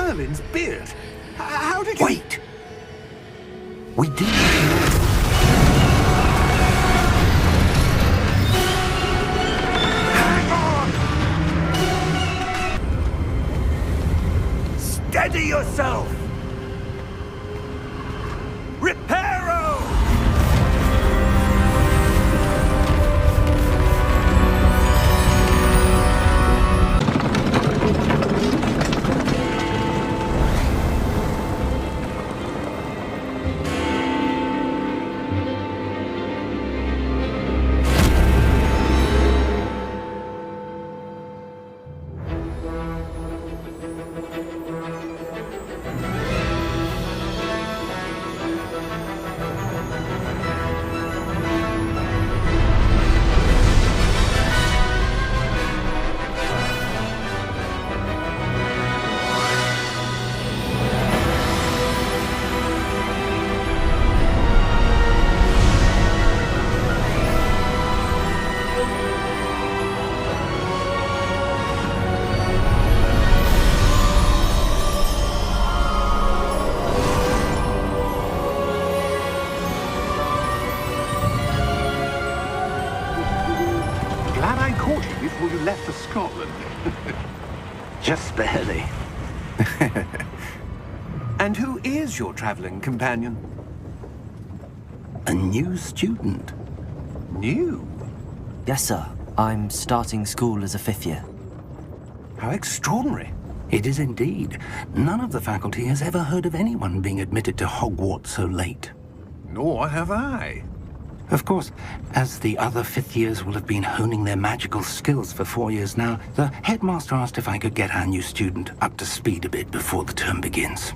Merlin's beard. How did you... Wait! We didn't know. Hang on! Steady yourself! Reparo! Glad I caught you before you left for Scotland. Just barely. And who is your traveling companion? A new student. New? Yes, sir. I'm starting school as a 5th year. How extraordinary. It is indeed. None of the faculty has ever heard of anyone being admitted to Hogwarts so late. Nor have I. Of course, as the other 5th years will have been honing their magical skills for 4 years now, the headmaster asked if I could get our new student up to speed a bit before the term begins.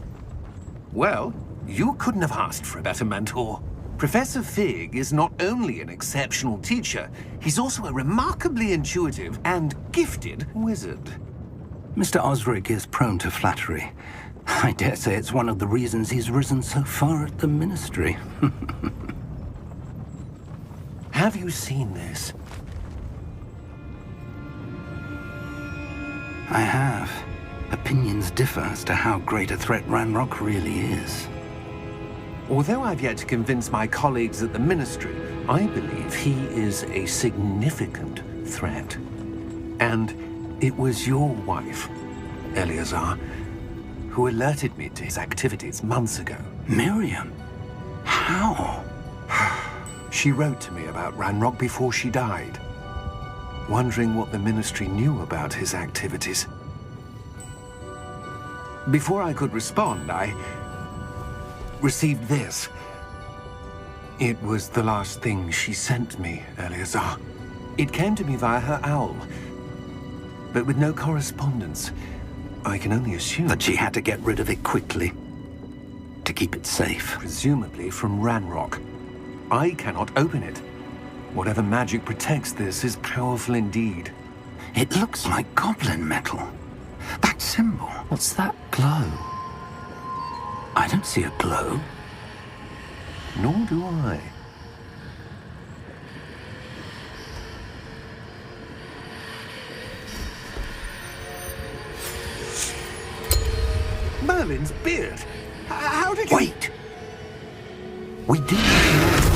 Well, you couldn't have asked for a better mentor. Professor Fig is not only an exceptional teacher, he's also a remarkably intuitive and gifted wizard. Mr. Osric is prone to flattery. I dare say it's one of the reasons he's risen so far at the Ministry. Have you seen this? I have. Opinions differ as to how great a threat Ranrock really is. Although I've yet to convince my colleagues at the Ministry, I believe he is a significant threat. And it was your wife, Eleazar, who alerted me to his activities months ago. Miriam? How? She wrote to me about Ranrock before she died, wondering what the Ministry knew about his activities. Before I could respond, I received this. It was the last thing she sent me, Eleazar. It came to me via her owl, but with no correspondence. I can only assume That she had to get rid of it quickly, to keep it safe. presumably from Ranrock. I cannot open it. Whatever magic protects this is powerful indeed. It looks like goblin metal. That symbol. What's that glow? I don't see a glow. Nor do I. Merlin's beard. How did you... Wait! We didn't know.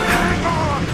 Hang on!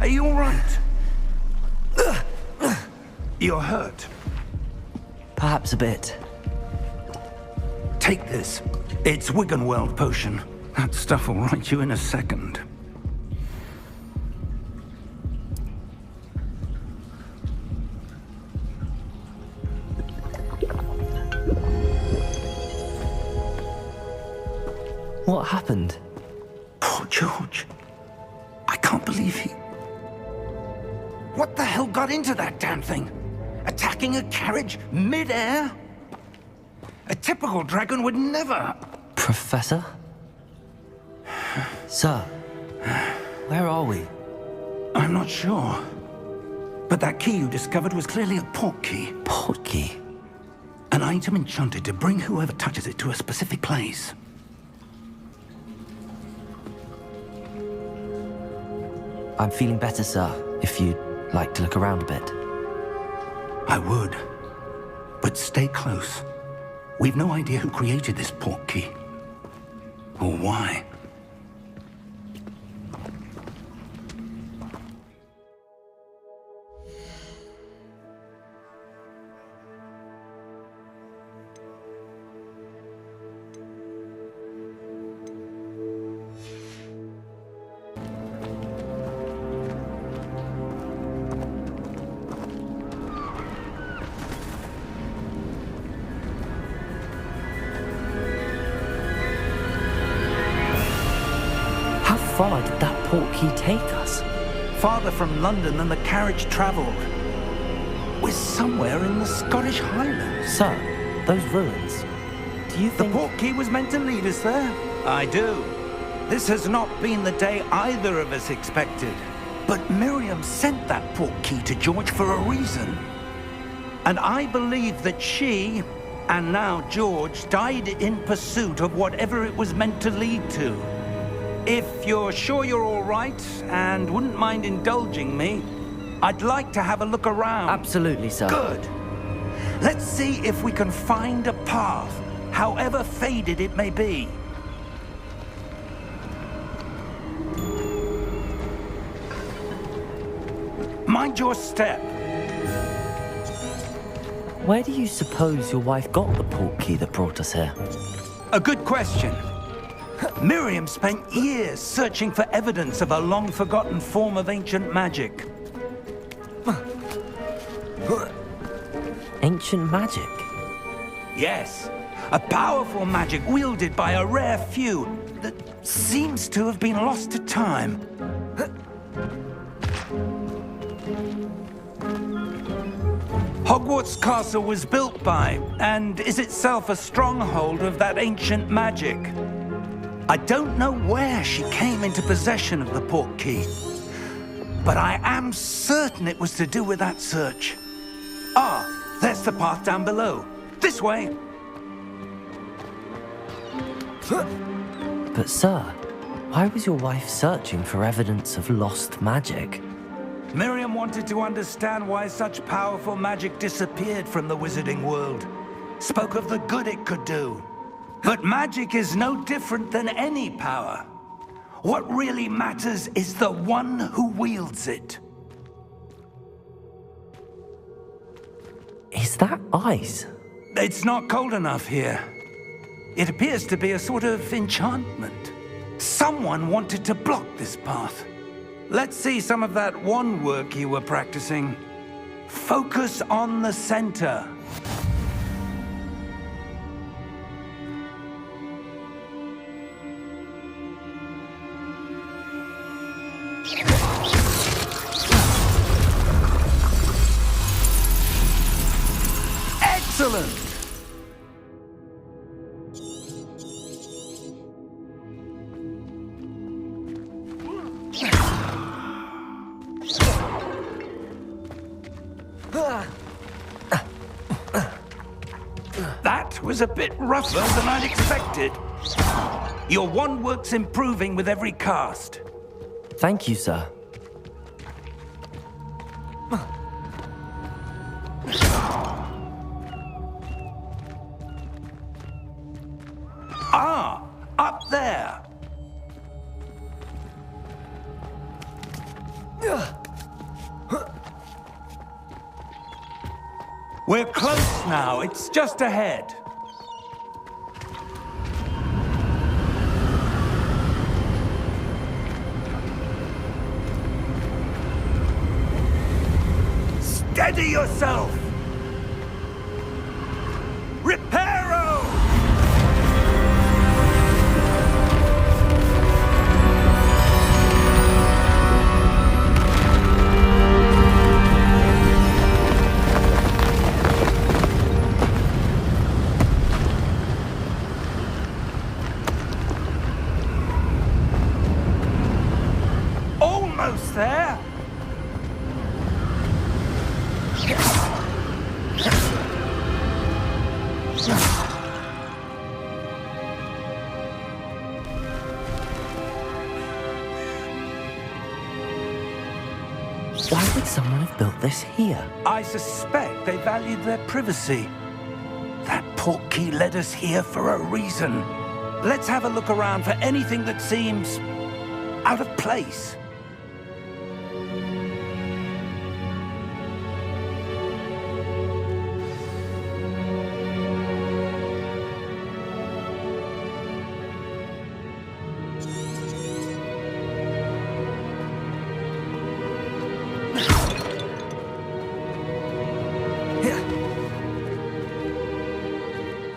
Are you all right? You're hurt. Perhaps a bit. Take this. It's Wiggenweld potion. That stuff will right you in a second. What happened? Poor George. I can't believe he... What the hell got into that damn thing? Attacking a carriage mid-air? A typical dragon would never... Professor? Sir, where are we? I'm not sure. But that key you discovered was clearly a portkey. Portkey? An item enchanted to bring whoever touches it to a specific place. I'm feeling better, sir, if you'd like to look around a bit. I would. But stay close. We've no idea who created this portkey. Or why. How far did that portkey take us? Farther from London than the carriage travelled. We're somewhere in the Scottish Highlands. Sir, those ruins. Do you The think... portkey was meant to lead us there? I do. This has not been the day either of us expected. But Miriam sent that portkey to George for a reason. And I believe that she, and now George, died in pursuit of whatever it was meant to lead to. If you're sure you're all right, and wouldn't mind indulging me, I'd like to have a look around. Absolutely, sir. Good. Let's see if we can find a path, however faded it may be. Mind your step. Where do you suppose your wife got the portkey that brought us here? A good question. Miriam spent years searching for evidence of a long-forgotten form of ancient magic. Ancient magic? Yes, a powerful magic wielded by a rare few that seems to have been lost to time. Hogwarts Castle was built by, and is itself a stronghold of that ancient magic. I don't know where she came into possession of the portkey, but I am certain it was to do with that search. Ah, there's the path down below. This way. But sir, why was your wife searching for evidence of lost magic? Miriam wanted to understand why such powerful magic disappeared from the wizarding world. Spoke of the good it could do. But magic is no different than any power. What really matters is the one who wields it. Is that ice? It's not cold enough here. It appears to be a sort of enchantment. Someone wanted to block this path. Let's see some of that wand work you were practicing. Focus on the center. Excellent! That was a bit rougher than I'd expected. Your wand work's improving with every cast. Thank you, sir. Ah, up there. We're close now. It's just ahead. Steady yourself! Reparo! Almost there! Why would someone have built this here? I suspect they valued their privacy. That Portkey led us here for a reason. Let's have a look around for anything that seems out of place.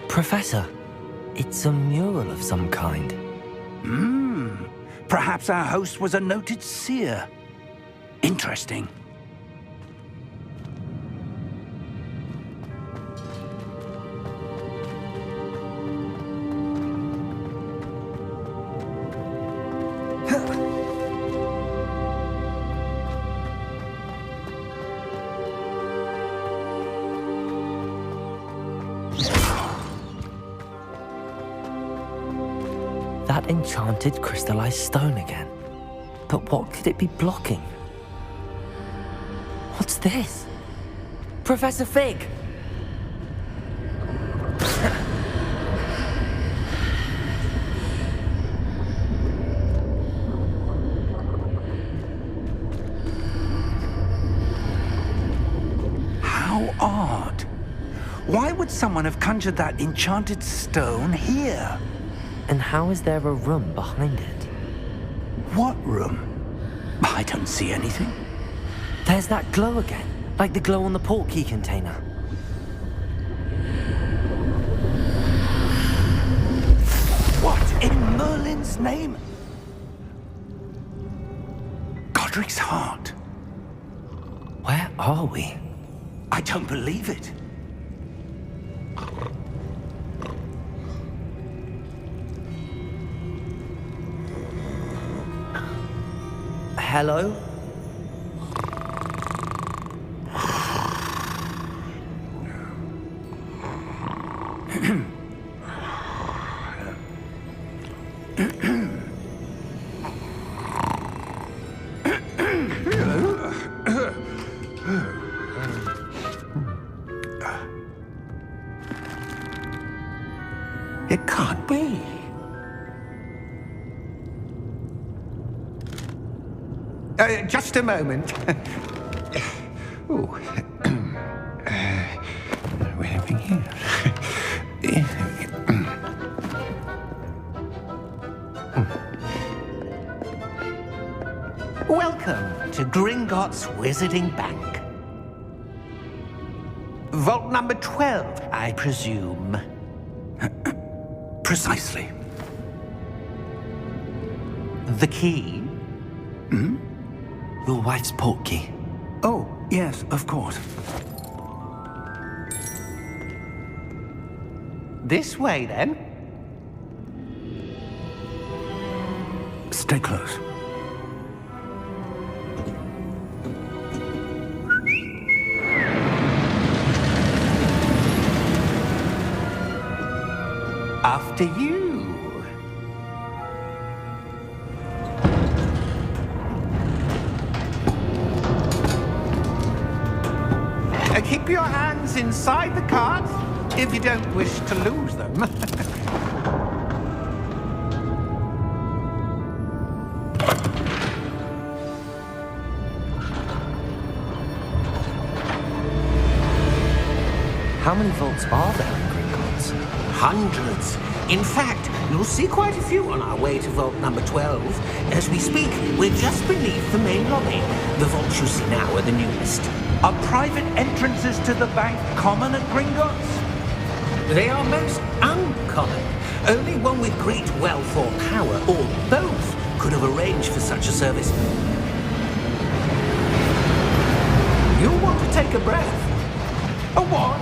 Professor, it's a mural of some kind. Perhaps our host was a noted seer. Interesting. That enchanted crystallized stone again. But what could it be blocking? What's this? Professor Fig! How odd. Why would someone have conjured that enchanted stone here? And how is there a room behind it? What room? I don't see anything. There's that glow again, like the glow on the Portkey container. What in Merlin's name? Godric's heart. Where are we? I don't believe it. Hello? It can't be. Just a moment. Oh. We're having here. Welcome to Gringotts Wizarding Bank. Vault number 12, I presume. Precisely. The key? Your wife's Portkey. Oh, yes, of course. This way, then. Stay close. After you. Keep your hands inside the cart if you don't wish to lose them. How many vaults are there in Gringotts? Hundreds. In fact, you'll see quite a few on our way to vault number 12. As we speak, we're just beneath the main lobby. The vaults you see now are the newest. Are private entrances to the bank common at Gringotts? They are most uncommon. Only one with great wealth or power, or both, could have arranged for such a service. You'll want to take a breath. A what?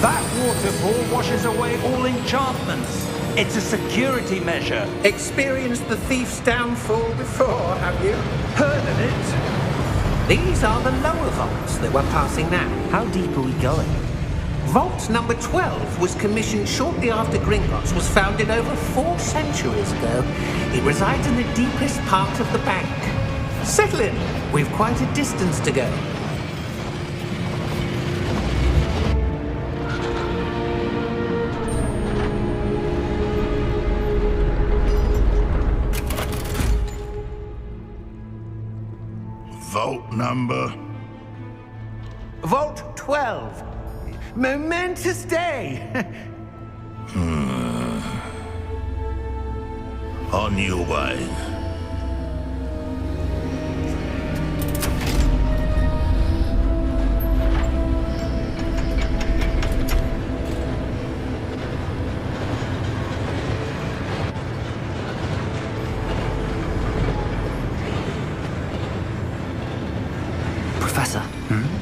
That waterfall washes away all enchantments. It's a security measure. Experienced the thief's downfall before, have you? Heard of it? These are the lower vaults that we're passing now. How deep are we going? Vault number 12 was commissioned shortly after Gringotts was founded over 4 centuries ago. It resides in the deepest part of the bank. Settle in. We've quite a distance to go. Vault number? Vault 12. Momentous day. On your way. Professor,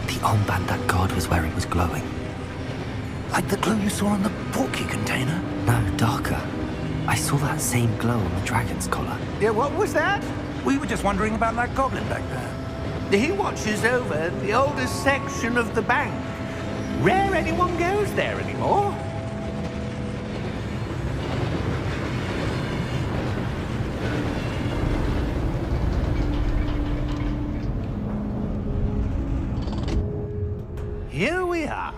the armband that guard was wearing was glowing. Like the glow you saw on the Portkey container? No, darker. I saw that same glow on the dragon's collar. Yeah, what was that? We were just wondering about that goblin back there. He watches over the oldest section of the bank. Rare anyone goes there anymore. Here we are.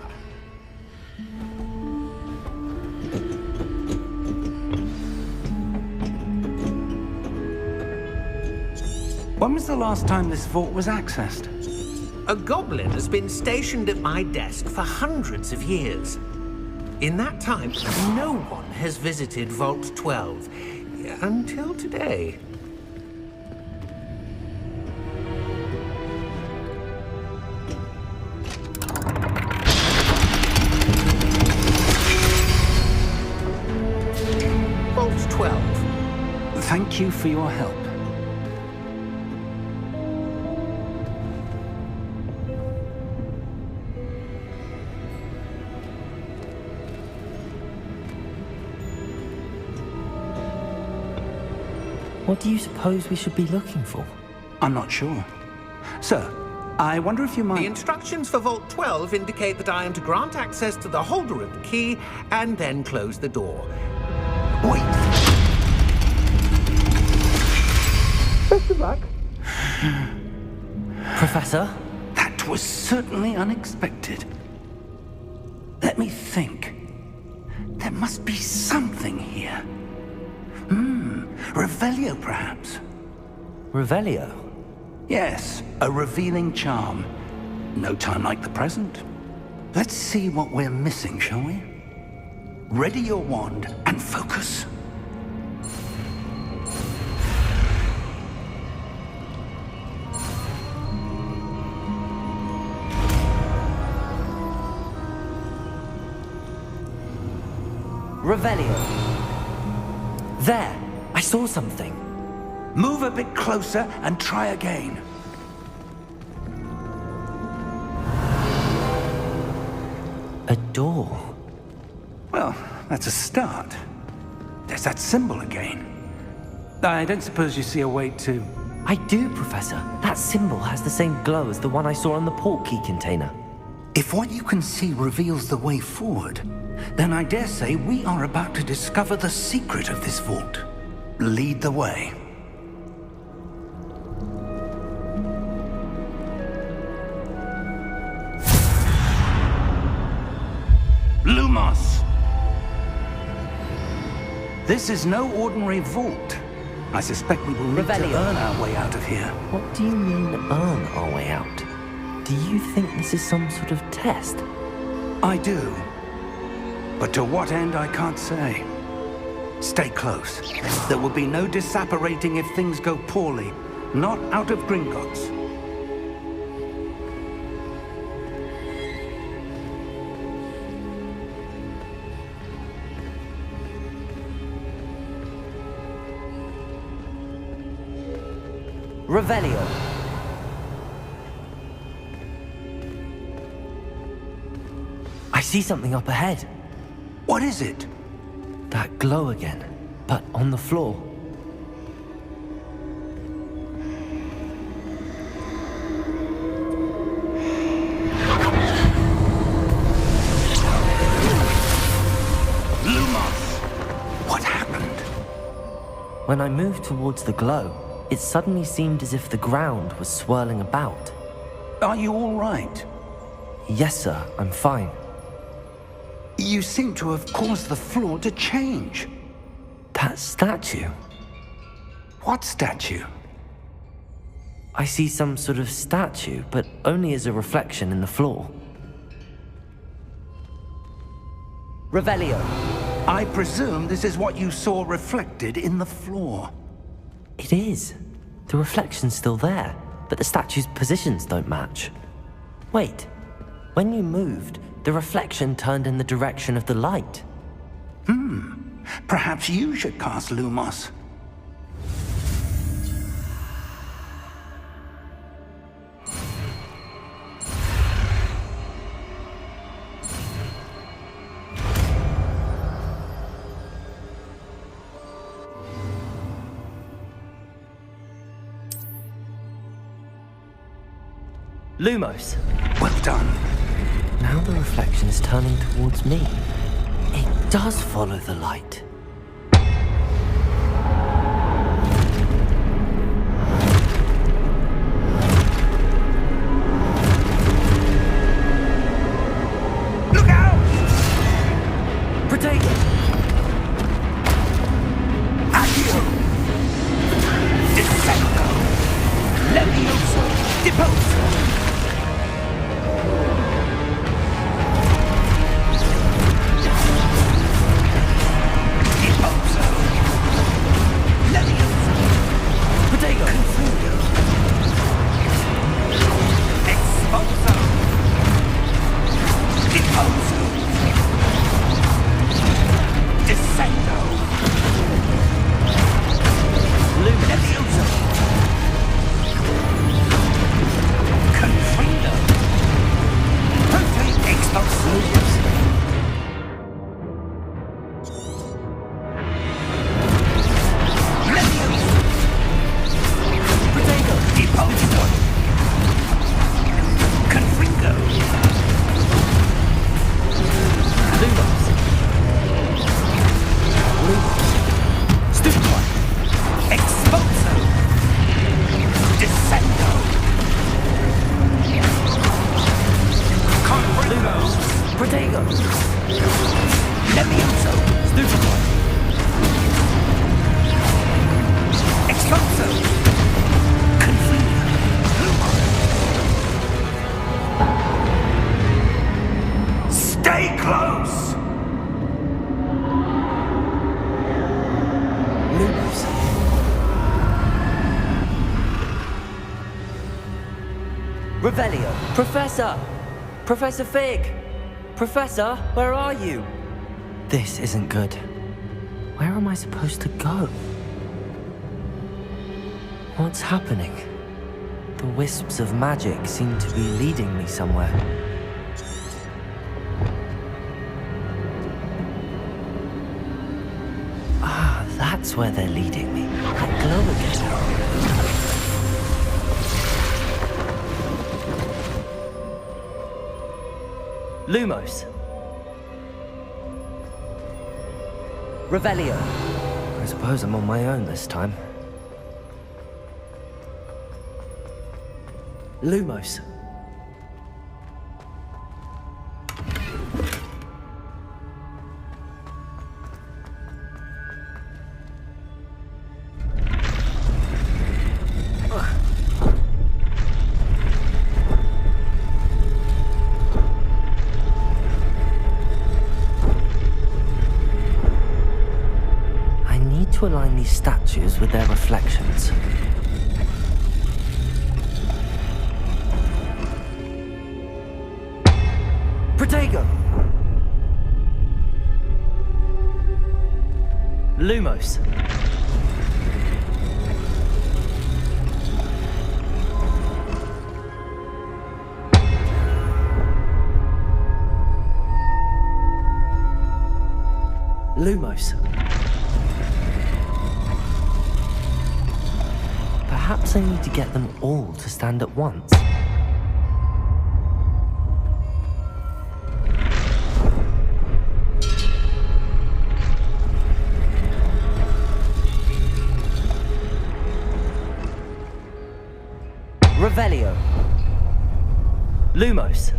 When was the last time this vault was accessed? A goblin has been stationed at my desk for hundreds of years. In that time, no one has visited Vault 12 until today. Vault 12. Thank you for your help. What do you suppose we should be looking for? I'm not sure. Sir, I wonder if you might... The instructions for Vault 12 indicate that I am to grant access to the holder of the key and then close the door. Wait! Best of luck. Professor? That was certainly unexpected. Let me think. There must be something here. Revelio, perhaps? Revelio? Yes, a revealing charm. No time like the present. Let's see what we're missing, shall we? Ready your wand and focus. Revelio. There! I saw something. Move a bit closer and try again. A door. Well, that's a start. There's that symbol again. I don't suppose you see a way to... I do, Professor. That symbol has the same glow as the one I saw on the Portkey container. If what you can see reveals the way forward, then I dare say we are about to discover the secret of this vault. Lead the way. Lumos! This is no ordinary vault. I suspect we will need to Revelio. earn our way out of here. What do you mean, earn our way out? Do you think this is some sort of test? I do. But to what end, I can't say. Stay close. There will be no disapparating if things go poorly. Not out of Gringotts. Revelio. I see something up ahead. What is it? That glow again, but on the floor. What happened? When I moved towards the glow, it suddenly seemed as if the ground was swirling about. Are you all right? Yes, sir, I'm fine. You seem to have caused the floor to change. That statue. What statue? I see some sort of statue, but only as a reflection in the floor. Revelio. I presume this is what you saw reflected in the floor. It is. The reflection's still there, but the statue's positions don't match. Wait. When you moved, the reflection turned in the direction of the light. Perhaps you should cast Lumos. Lumos. Well done. Now the reflection is turning towards me. It does follow the light. Look out! Protego! Accio! Descendo! Levioso! Deposo! Revelio. Professor! Professor Fig! Professor, where are you? This isn't good. Where am I supposed to go? What's happening? The wisps of magic seem to be leading me somewhere. Ah, that's where they're leading me. That glow again. Lumos. Revelio. I suppose I'm on my own this time. Lumos. To align these statues with their reflections. Protego! Lumos. Lumos. Perhaps I need to get them all to stand at once. Revelio. Lumos.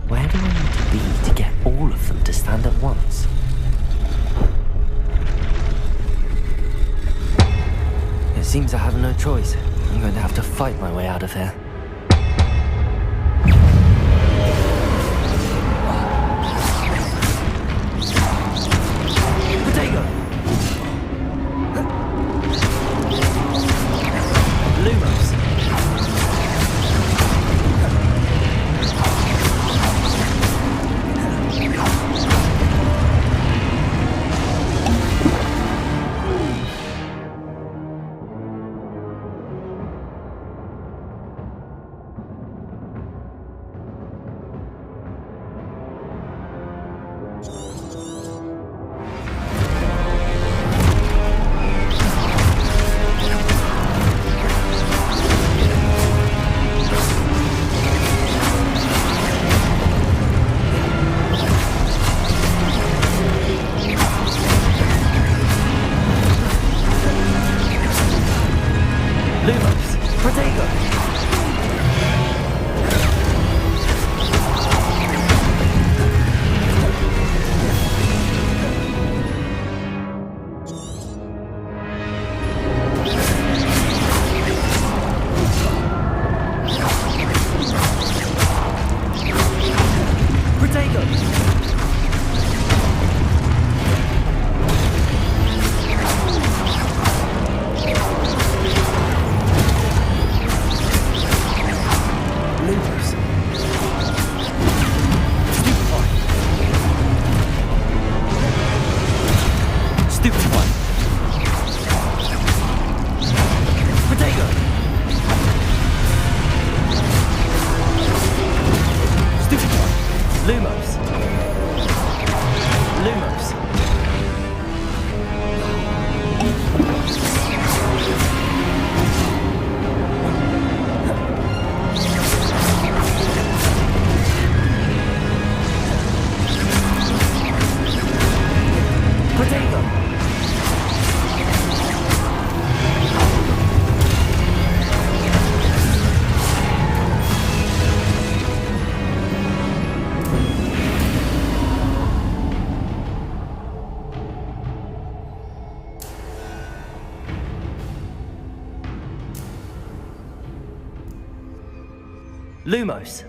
Where do I need to be to get all of them to stand at once? It seems I have no choice. I'm going to have to fight my way out of here. Lumos.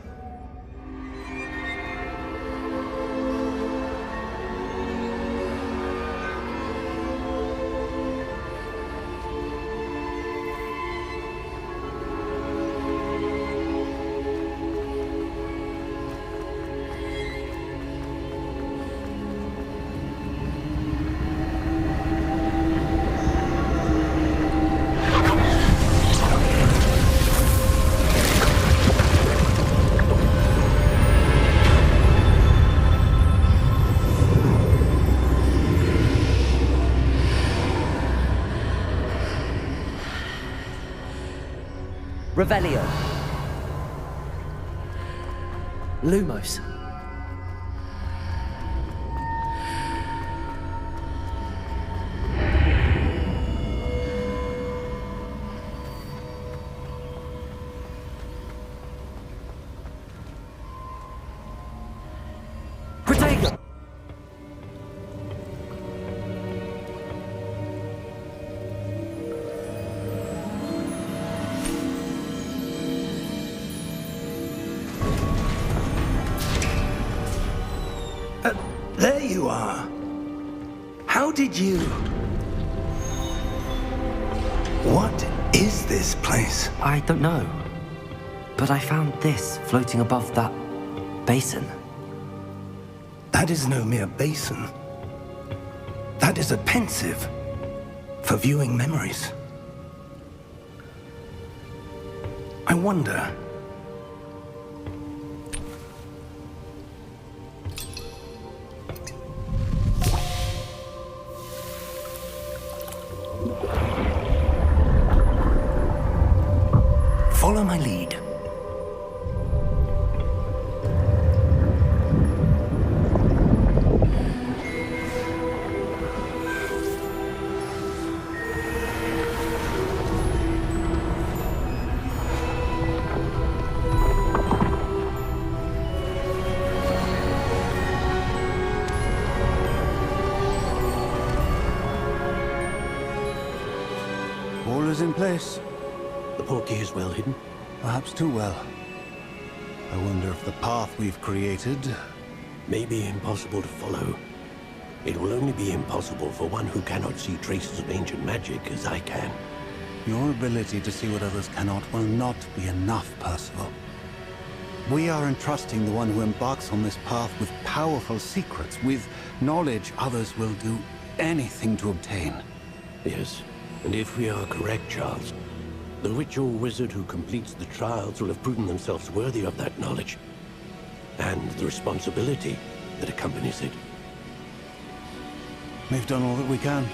Revelio. Lumos. Protego. There you are. How did you... What is this place? I don't know. But I found this floating above that basin. That is no mere basin. That is a pensive. for viewing memories. I wonder... Follow my lead. All is in place. The Portkey is well hidden. Perhaps too well. I wonder if the path we've created... May be impossible to follow. It will only be impossible for one who cannot see traces of ancient magic as I can. Your ability to see what others cannot will not be enough, Percival. We are entrusting the one who embarks on this path with powerful secrets, with knowledge others will do anything to obtain. Yes, and if we are correct, Charles, the witch or wizard who completes the trials will have proven themselves worthy of that knowledge, and the responsibility that accompanies it. We've done all that we can.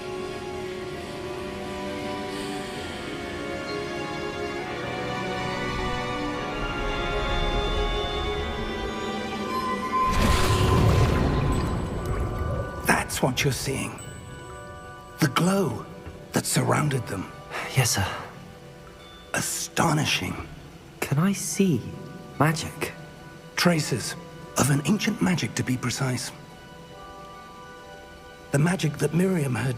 That's what you're seeing. The glow that surrounded them. Yes, sir. Astonishing. Can I see magic? Traces of an ancient magic, to be precise. The magic that Miriam had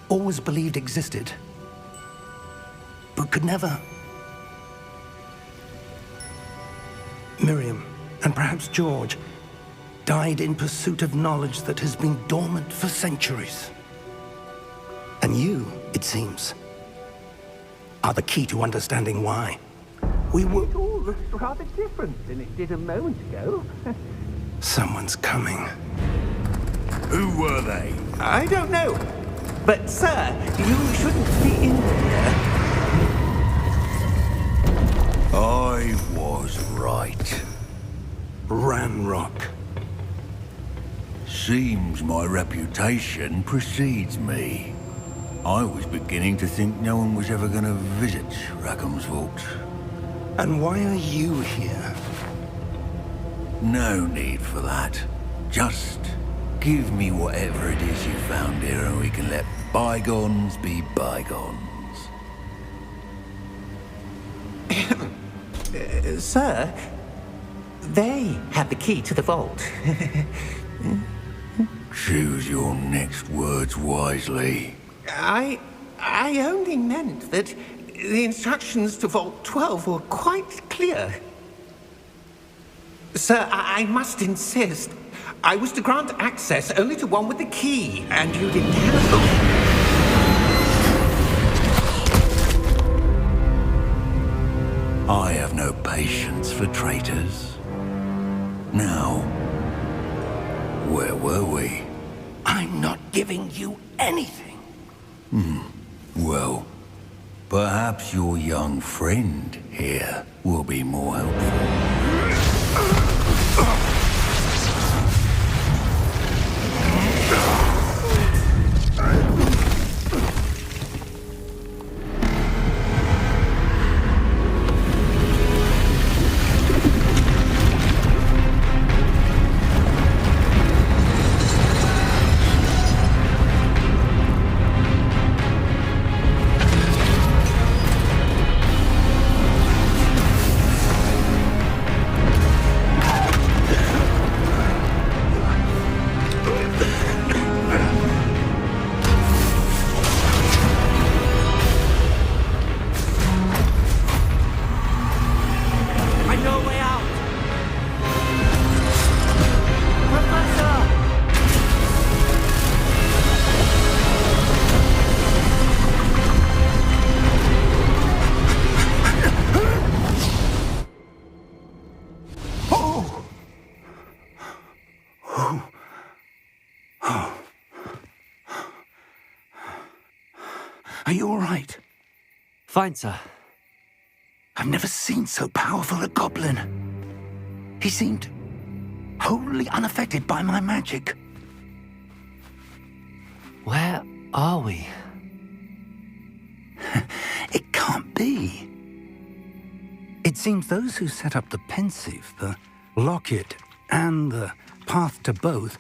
always believed existed, but could never. Miriam, and perhaps George, died in pursuit of knowledge that has been dormant for centuries. And you, it seems, are the key to understanding why. We were... It all looks rather different than it did a moment ago. Someone's coming. Who were they? I don't know. But, sir, you shouldn't be in here. I was right. Ranrock. Seems my reputation precedes me. I was beginning to think no one was ever going to visit Rackham's vault. And why are you here? No need for that. Just give me whatever it is you found here and we can let bygones be bygones. Sir, they have the key to the vault. Choose your next words wisely. I only meant that the instructions to Vault 12 were quite clear. Sir, I must insist. I was to grant access only to one with the key, and you didn't have I have no patience for traitors. Now, where were we? I'm not giving you anything. Well, perhaps your young friend here will be more helpful. Are you all right? Fine, sir. I've never seen so powerful a goblin. He seemed wholly unaffected by my magic. Where are we? It can't be. It seems those who set up the pensive, the locket, and the path to both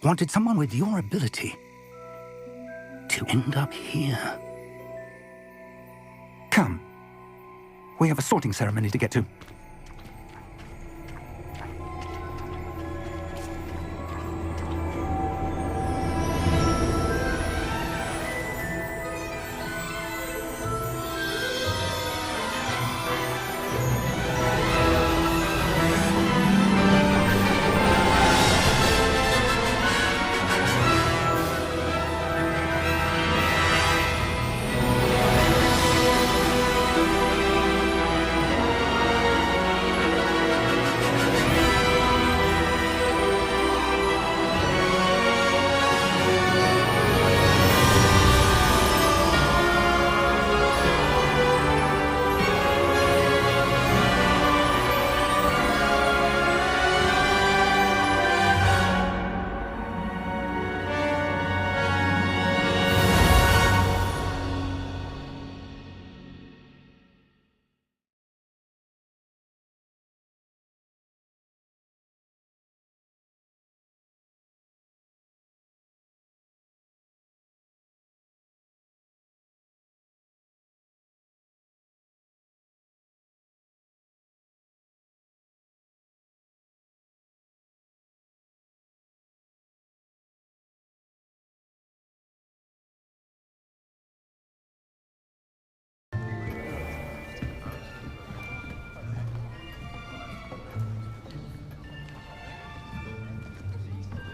wanted someone with your ability to end up here. Come. We have a sorting ceremony to get to.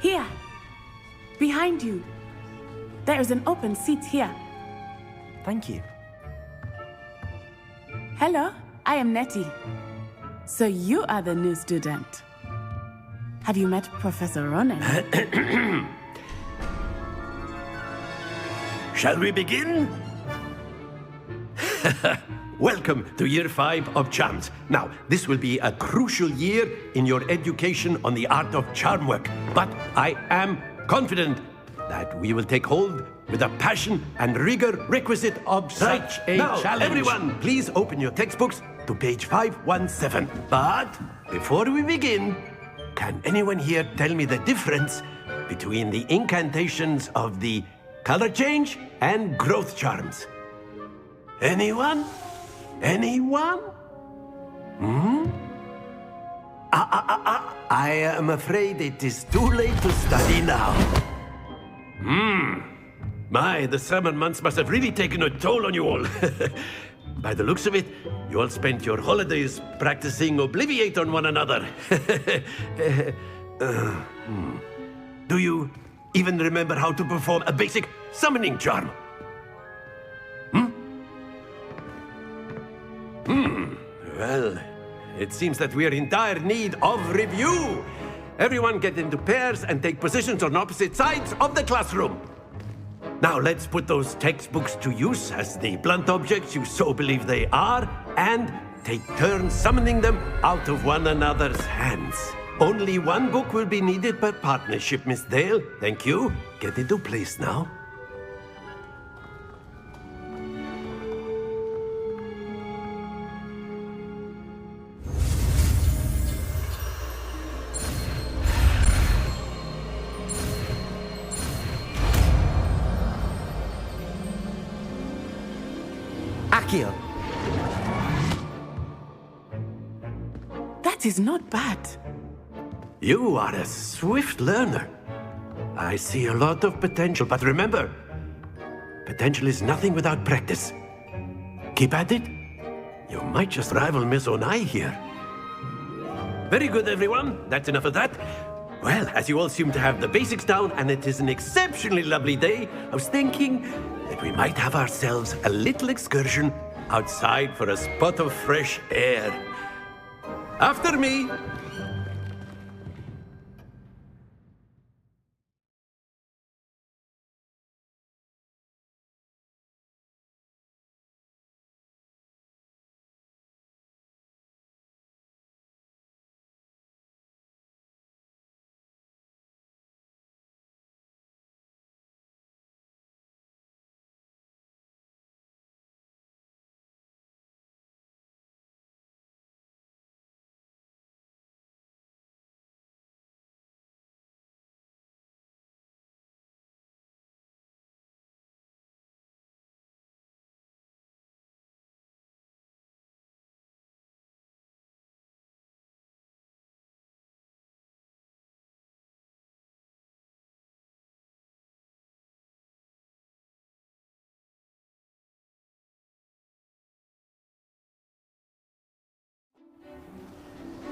Here, behind you. There is an open seat here. Thank you. Hello, I am Nettie. So you are the new student. Have you met Professor Ronan? Shall we begin? Welcome to Year 5 of Charms. Now, this will be a crucial year in your education on the art of charm work. But I am confident that we will take hold with the passion and rigor requisite of such a challenge. Everyone, please open your textbooks to page 517. But before we begin, can anyone here tell me the difference between the incantations of the color change and growth charms? Anyone? Anyone? I am afraid it is too late to study now. My, the summer months must have really taken a toll on you all. By the looks of it, you all spent your holidays practicing Obliviate on one another. Do you even remember how to perform a basic summoning charm? Well, it seems that we are in dire need of review. Everyone get into pairs and take positions on opposite sides of the classroom. Now let's put those textbooks to use as the blunt objects you so believe they are, and take turns summoning them out of one another's hands. Only one book will be needed per partnership, Miss Dale. Thank you. Get into place now. Accio. That is not bad. You are a swift learner. I see a lot of potential, but remember, potential is nothing without practice. Keep at it. You might just rival Miss Onai here. Very good, everyone. That's enough of that. Well, as you all seem to have the basics down, and it is an exceptionally lovely day, I was thinking that we might have ourselves a little excursion outside for a spot of fresh air. After me.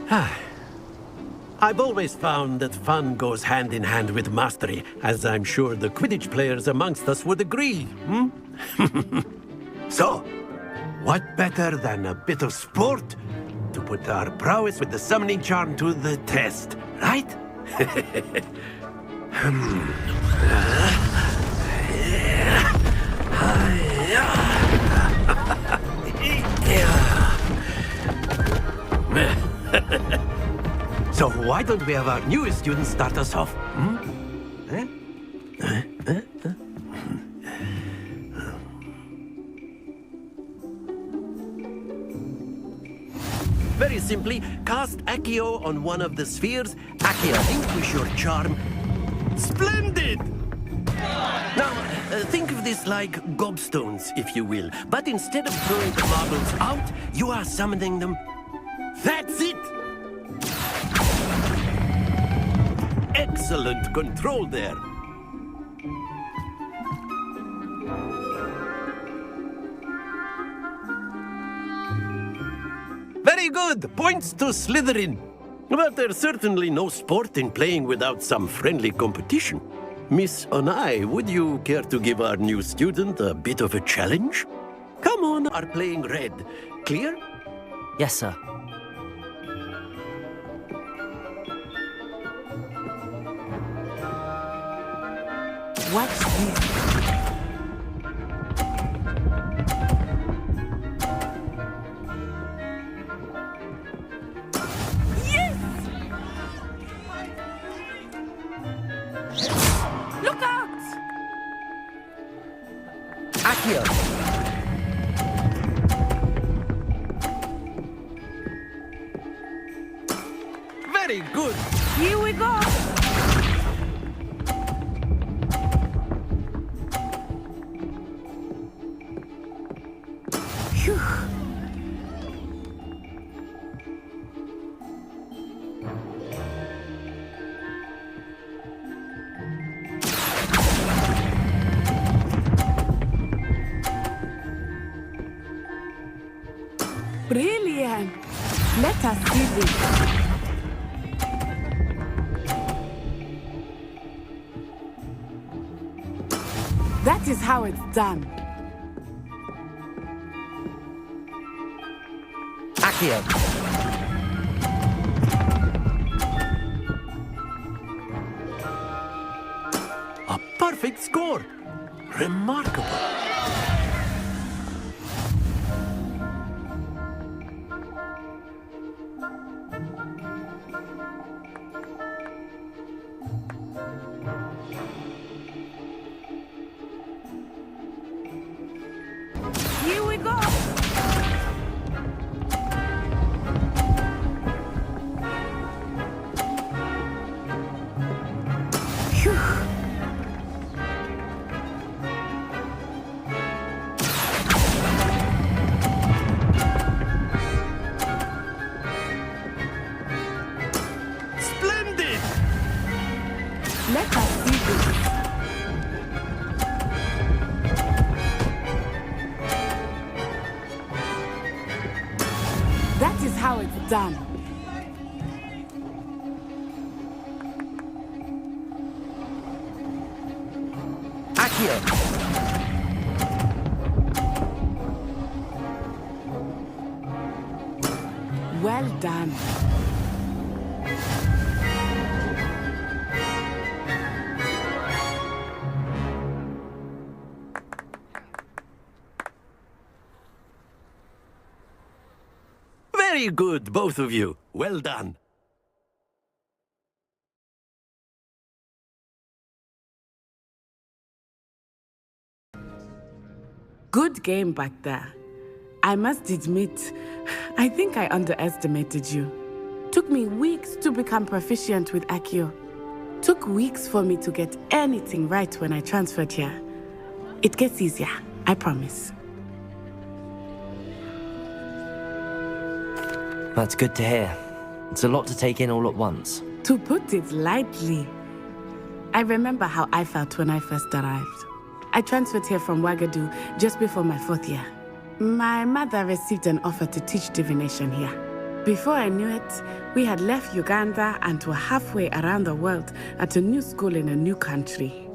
I've always found that fun goes hand in hand with mastery, as I'm sure the Quidditch players amongst us would agree, hmm? So, what better than a bit of sport to put our prowess with the summoning charm to the test, right? So why don't we have our newest student start us off? Very simply, cast Accio on one of the spheres. Accio, relinquish your charm. Splendid! Now, think of this like gobstones, if you will. But instead of throwing the marbles out, you are summoning them. That's it! Excellent control there. Very good. Points to Slytherin. But there's certainly no sport in playing without some friendly competition. Miss Onai, would you care to give our new student a bit of a challenge? Come on, are playing red. Clear? Yes, sir. Watch this. Yes! Look out! Accio! Very good. Here we go! Phew. Brilliant! Let us see this. That is how it's done. Accio! A perfect score. Remarkable. Here we go! Phew. Splendid! Let us see this. That is how it's done. Accio! Well done. Very good, both of you. Well done. Good game back there. I must admit, I think I underestimated you. Took me weeks to become proficient with Accio. Took weeks for me to get anything right when I transferred here. It gets easier, I promise. That's good to hear. It's a lot to take in all at once. To put it lightly, I remember how I felt when I first arrived. I transferred here from Wagadu just before my 4th year. My mother received an offer to teach divination here. Before I knew it, we had left Uganda and were halfway around the world at a new school in a new country.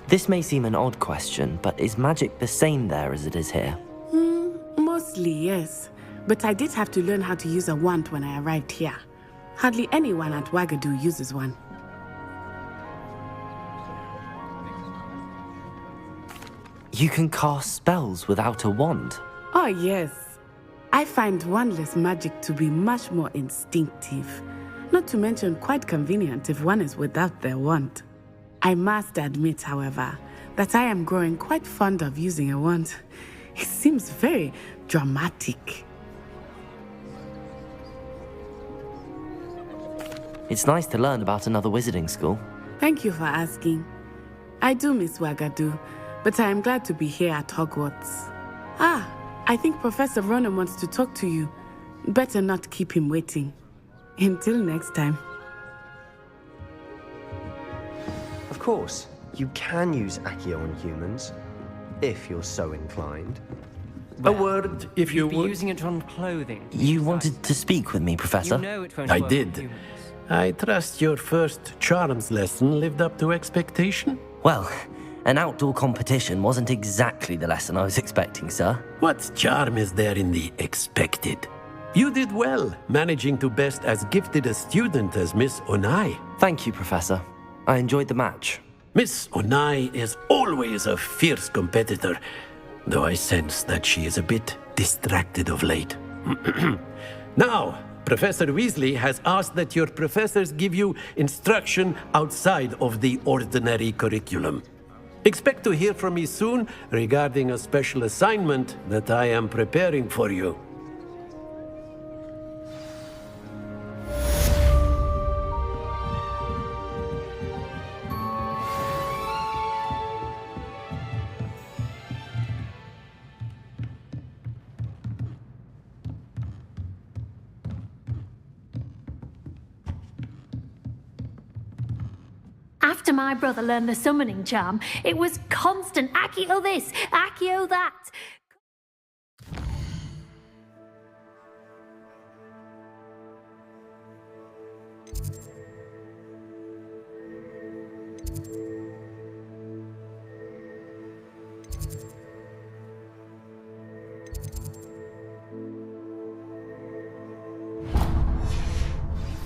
This may seem an odd question, but is magic the same there as it is here? Mostly, yes. But I did have to learn how to use a wand when I arrived here. Hardly anyone at Wagadu uses one. You can cast spells without a wand. Oh, yes. I find wandless magic to be much more instinctive. Not to mention quite convenient if one is without their wand. I must admit, however, that I am growing quite fond of using a wand. It seems very dramatic. It's nice to learn about another wizarding school. Thank you for asking. I do miss Wagadu, but I am glad to be here at Hogwarts. I think Professor Ronan wants to talk to you. Better not keep him waiting. Until next time. Of course, you can use Accio on humans, if you're so inclined. A word, if you You'd be would. using it on clothing. You wanted to speak with me, Professor? You know it won't I work did. on humans. I trust your first charms lesson lived up to expectation? Well, an outdoor competition wasn't exactly the lesson I was expecting, sir. What charm is there in the expected? You did well, managing to best as gifted a student as Miss Onai. Thank you, Professor. I enjoyed the match. Miss Onai is always a fierce competitor, though I sense that she is a bit distracted of late. Now, Professor Weasley has asked that your professors give you instruction outside of the ordinary curriculum. Expect to hear from me soon regarding a special assignment that I am preparing for you. After my brother learned the summoning charm, it was constant Accio this, Accio that.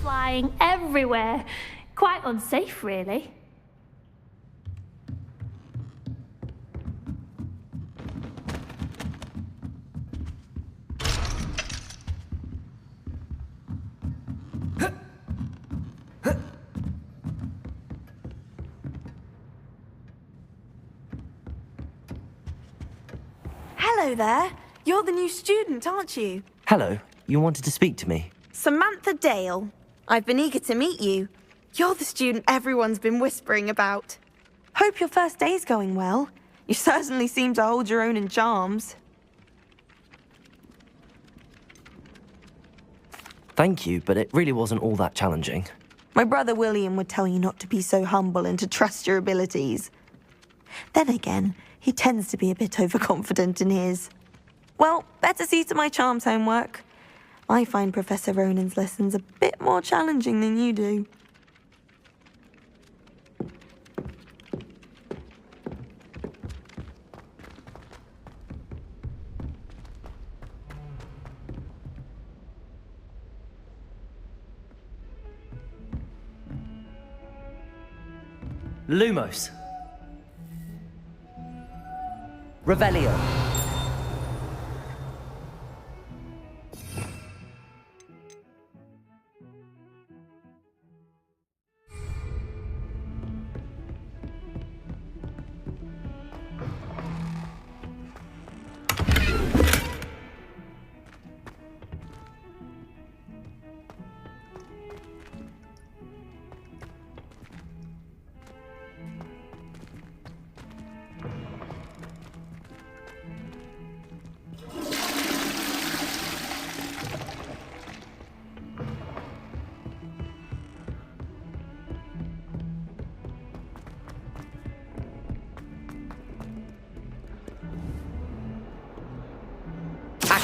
Flying everywhere. Quite unsafe, really. Hello there. You're the new student, aren't you? Hello, you wanted to speak to me? Samantha Dale. I've been eager to meet you. You're the student everyone's been whispering about. Hope your first day's going well. You certainly seem to hold your own in charms. Thank you, but it really wasn't all that challenging. My brother William would tell you not to be so humble and to trust your abilities. Then again, he tends to be a bit overconfident in his. Well, better see to my charms homework. I find Professor Ronan's lessons a bit more challenging than you do. Lumos. Revelio.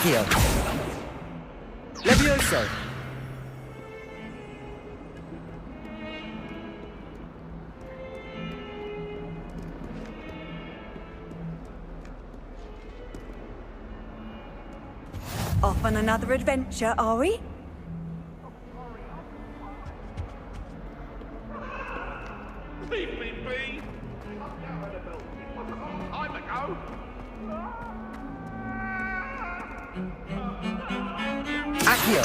Accio. Levioso. Off on another adventure, are we? Leave me be! I'm a go! Accio.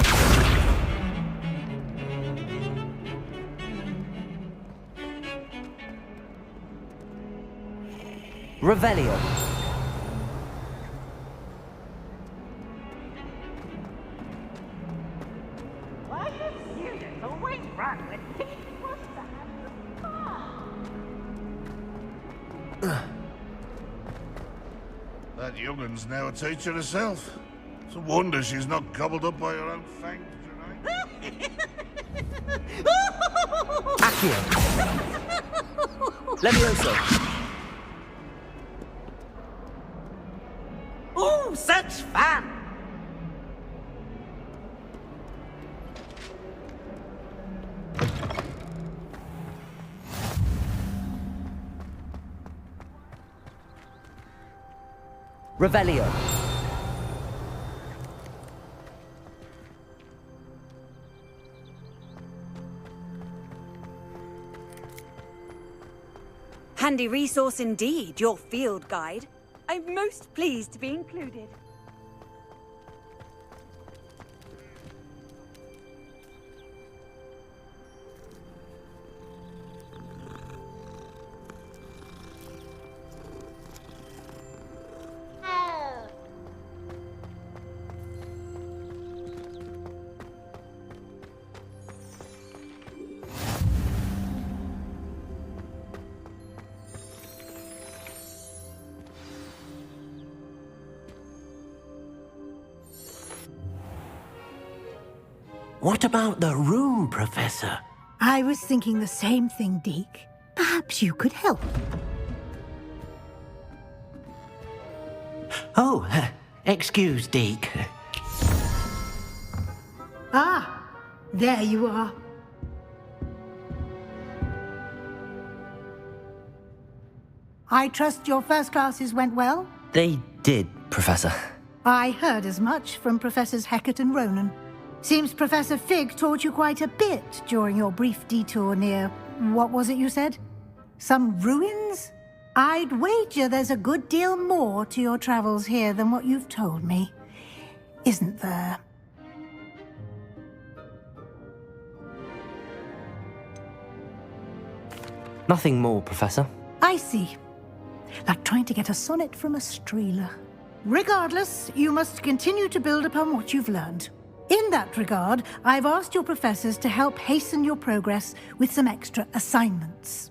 Revelio. That young'un's now a teacher herself. It's a wonder she's not gobbled up by her own fangs tonight. Accio. Levioso. Oh, such fun! Revelio. Handy resource indeed, your field guide. I'm most pleased to be included. What about the room, Professor? I was thinking the same thing, Deke. Perhaps you could help. Oh, excuse, Deke. Ah, there you are. I trust your first classes went well? They did, Professor. I heard as much from Professors Hecat and Ronan. Seems Professor Fig taught you quite a bit during your brief detour near... what was it you said? Some ruins? I'd wager there's a good deal more to your travels here than what you've told me. Isn't there? Nothing more, Professor. I see. Like trying to get a sonnet from a streeler. Regardless, you must continue to build upon what you've learned. In that regard, I've asked your professors to help hasten your progress with some extra assignments.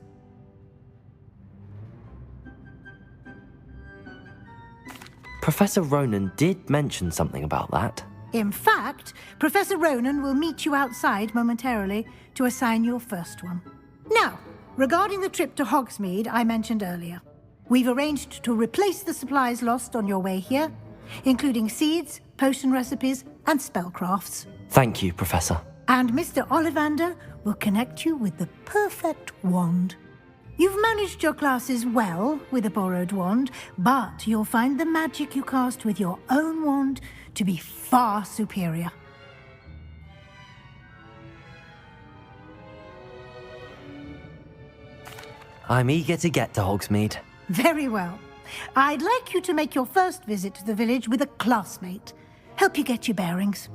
Professor Ronan did mention something about that. In fact, Professor Ronan will meet you outside momentarily to assign your first one. Now, regarding the trip to Hogsmeade I mentioned earlier, we've arranged to replace the supplies lost on your way here, including seeds, potion recipes, and spellcrafts. Thank you, Professor. And Mr. Ollivander will connect you with the perfect wand. You've managed your classes well with a borrowed wand, but you'll find the magic you cast with your own wand to be far superior. I'm eager to get to Hogsmeade. Very well. I'd like you to make your first visit to the village with a classmate. Help you get your bearings.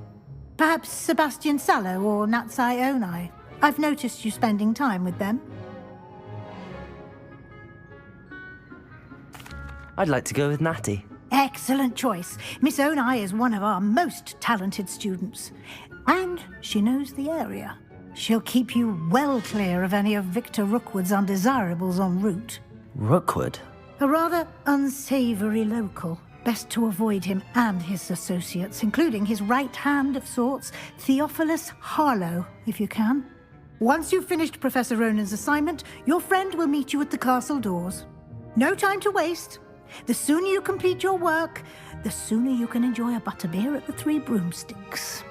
Perhaps Sebastian Sallow or Natsai Onai. I've noticed you spending time with them. I'd like to go with Natty. Excellent choice. Miss Onai is one of our most talented students. And she knows the area. She'll keep you well clear of any of Victor Rookwood's undesirables en route. Rookwood? A rather unsavory local. Best to avoid him and his associates, including his right hand of sorts, Theophilus Harlow, if you can. Once you've finished Professor Ronan's assignment, your friend will meet you at the castle doors. No time to waste. The sooner you complete your work, the sooner you can enjoy a butterbeer at the Three Broomsticks.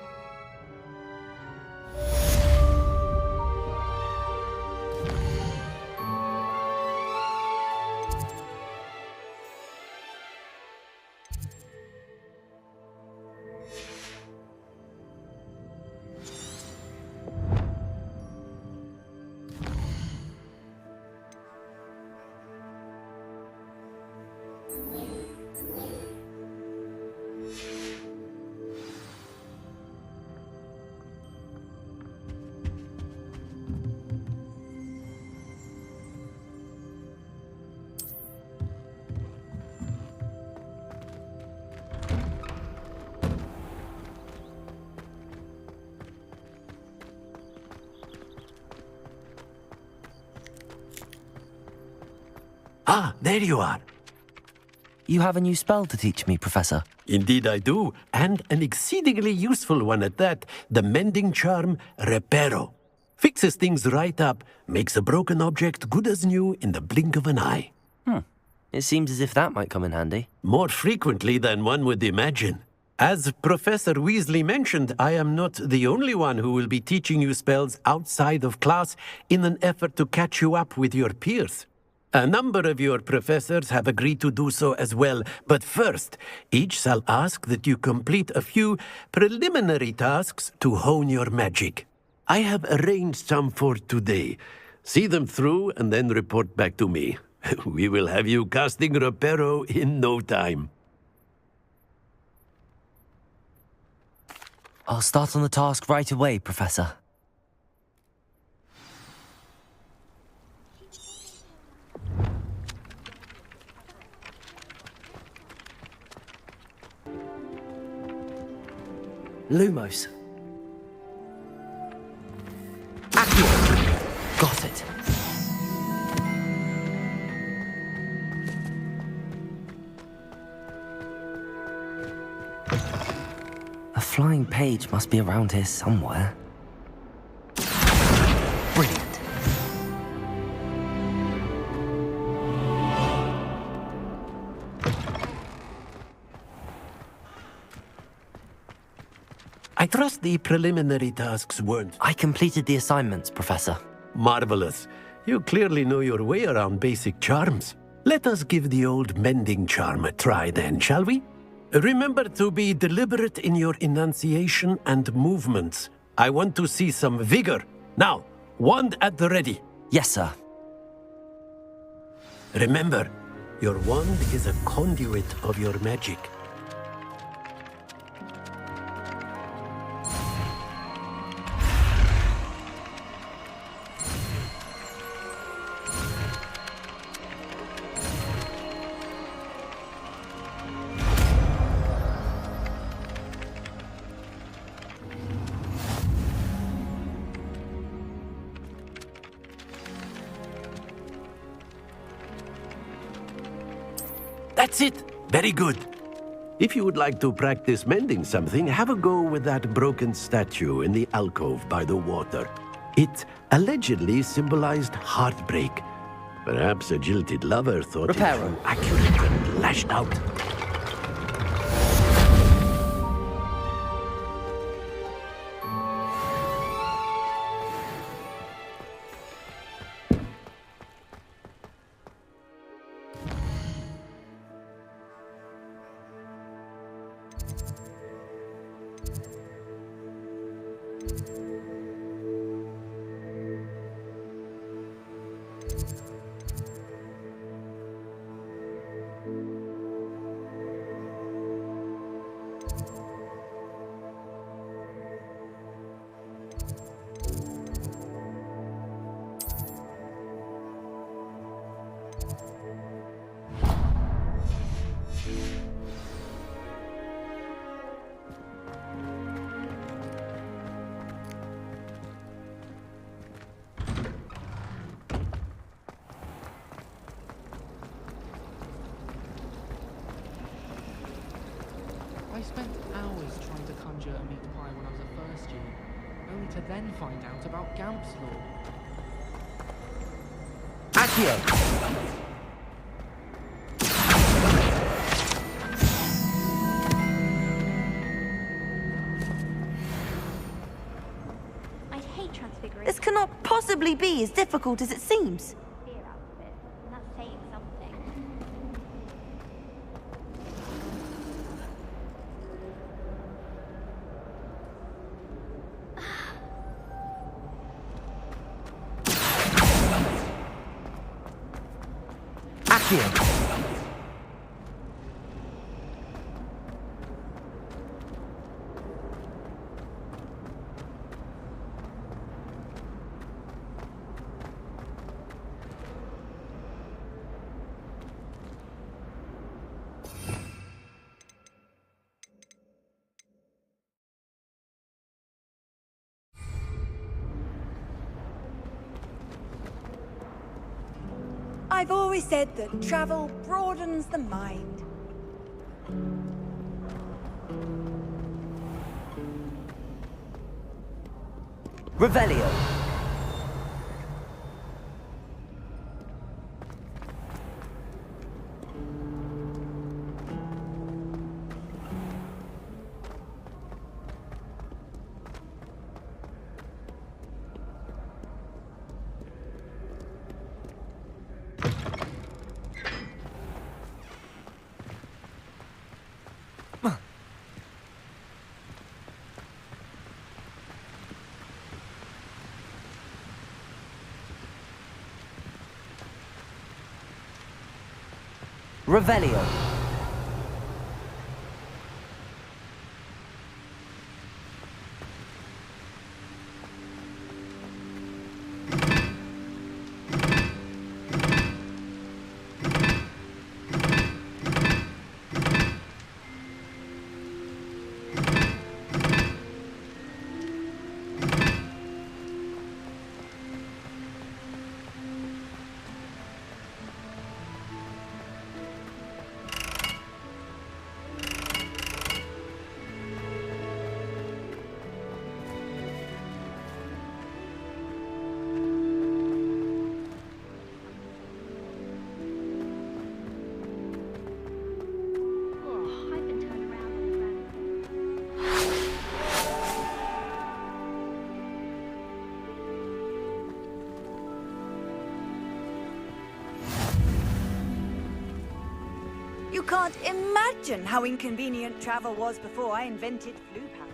Ah, there you are. You have a new spell to teach me, Professor. Indeed I do, and an exceedingly useful one at that. The mending charm, Reparo. Fixes things right up, makes a broken object good as new in the blink of an eye. It seems as if that might come in handy. More frequently than one would imagine. As Professor Weasley mentioned, I am not the only one who will be teaching you spells outside of class in an effort to catch you up with your peers. A number of your professors have agreed to do so as well, but first, each shall ask that you complete a few preliminary tasks to hone your magic. I have arranged some for today. See them through and then report back to me. We will have you casting Reparo in no time. I'll start on the task right away, Professor. Lumos. Accio. Got it. A flying page must be around here somewhere. Brilliant. I trust the preliminary tasks weren't... I completed the assignments, Professor. Marvelous. You clearly know your way around basic charms. Let us give the old mending charm a try then, shall we? Remember to be deliberate in your enunciation and movements. I want to see some vigor. Now, wand at the ready. Yes, sir. Remember, your wand is a conduit of your magic. That's it! Very good. If you would like to practice mending something, have a go with that broken statue in the alcove by the water. It allegedly symbolized heartbreak. Perhaps a jilted lover thought it too accurate and lashed out. I spent hours trying to conjure a meat pie when I was a first year, only to then find out about Gamp's law. Accio! possibly be as difficult as it seems. Accio! I've always said that travel broadens the mind. Revelio! Revelio. You can't imagine how inconvenient travel was before I invented flu powder.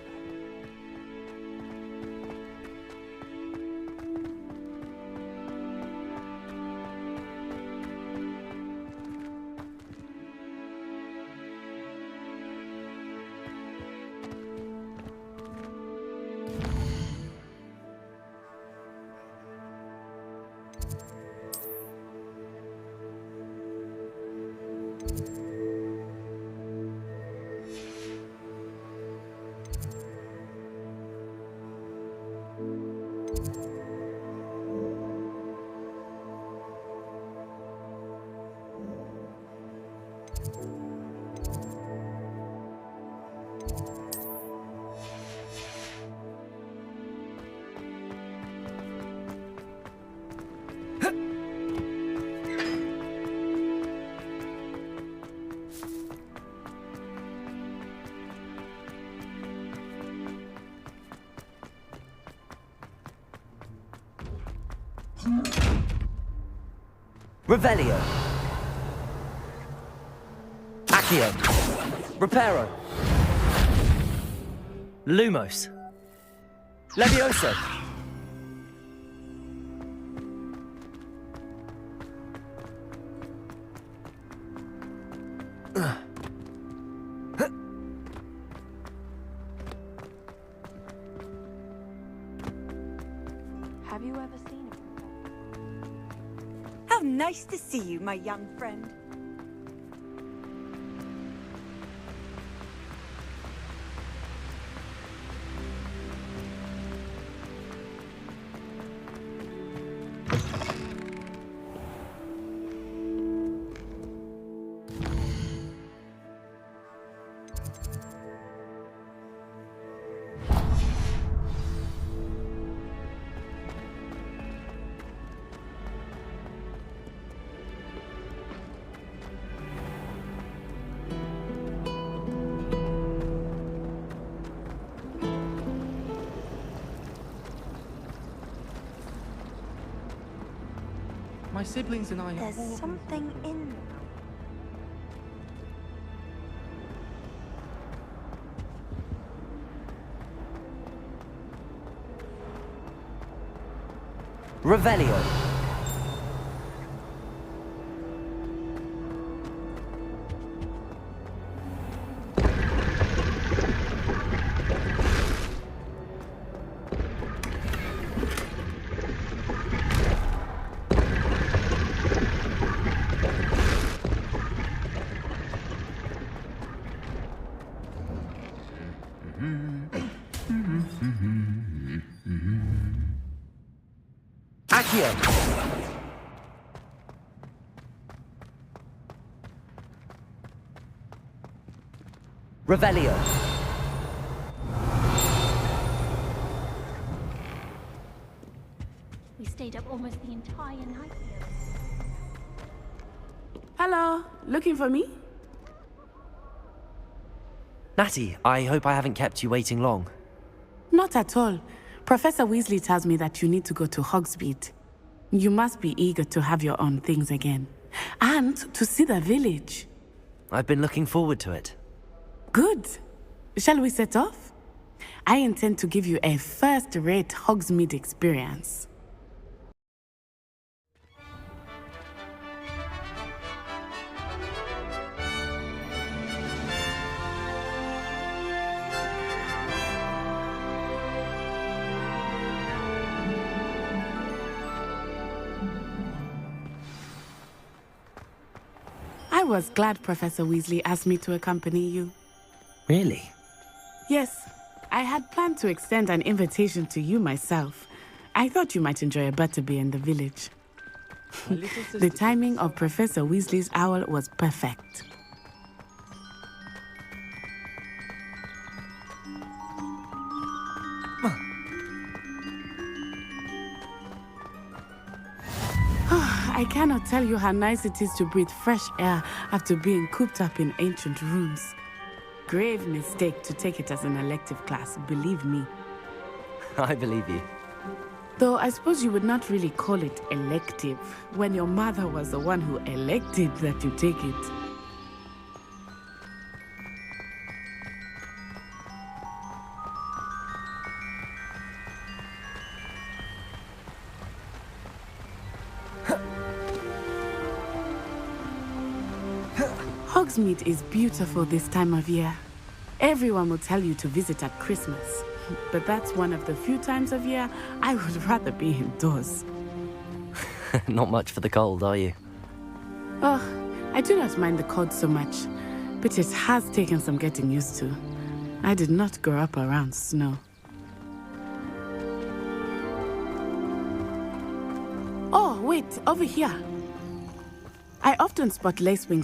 Revelio. Accio. Reparo. Lumos. Levioso. Have you ever seen it? How nice to see you, my young friend. My siblings and I There's have all... something in... Revelio. Accio. Revelio. We stayed up almost the entire night. Hello, looking for me? Natty, I hope I haven't kept you waiting long. Not at all. Professor Weasley tells me that you need to go to Hogsmeade. You must be eager to have your own things again. And to see the village. I've been looking forward to it. Good. Shall we set off? I intend to give you a first-rate Hogsmeade experience. I was glad Professor Weasley asked me to accompany you. Really? Yes, I had planned to extend an invitation to you myself. I thought you might enjoy a butterbeer in the village. The timing of Professor Weasley's owl was perfect. I cannot tell you how nice it is to breathe fresh air after being cooped up in ancient rooms. Grave mistake to take it as an elective class, believe me. I believe you. Though I suppose you would not really call it elective when your mother was the one who elected that you take it. Hogsmeade is beautiful this time of year. Everyone will tell you to visit at Christmas, but that's one of the few times of year I would rather be indoors. Not much for the cold, are you? Oh, I do not mind the cold so much, but it has taken some getting used to. I did not grow up around snow. Oh, wait, over here. I often spot lacewing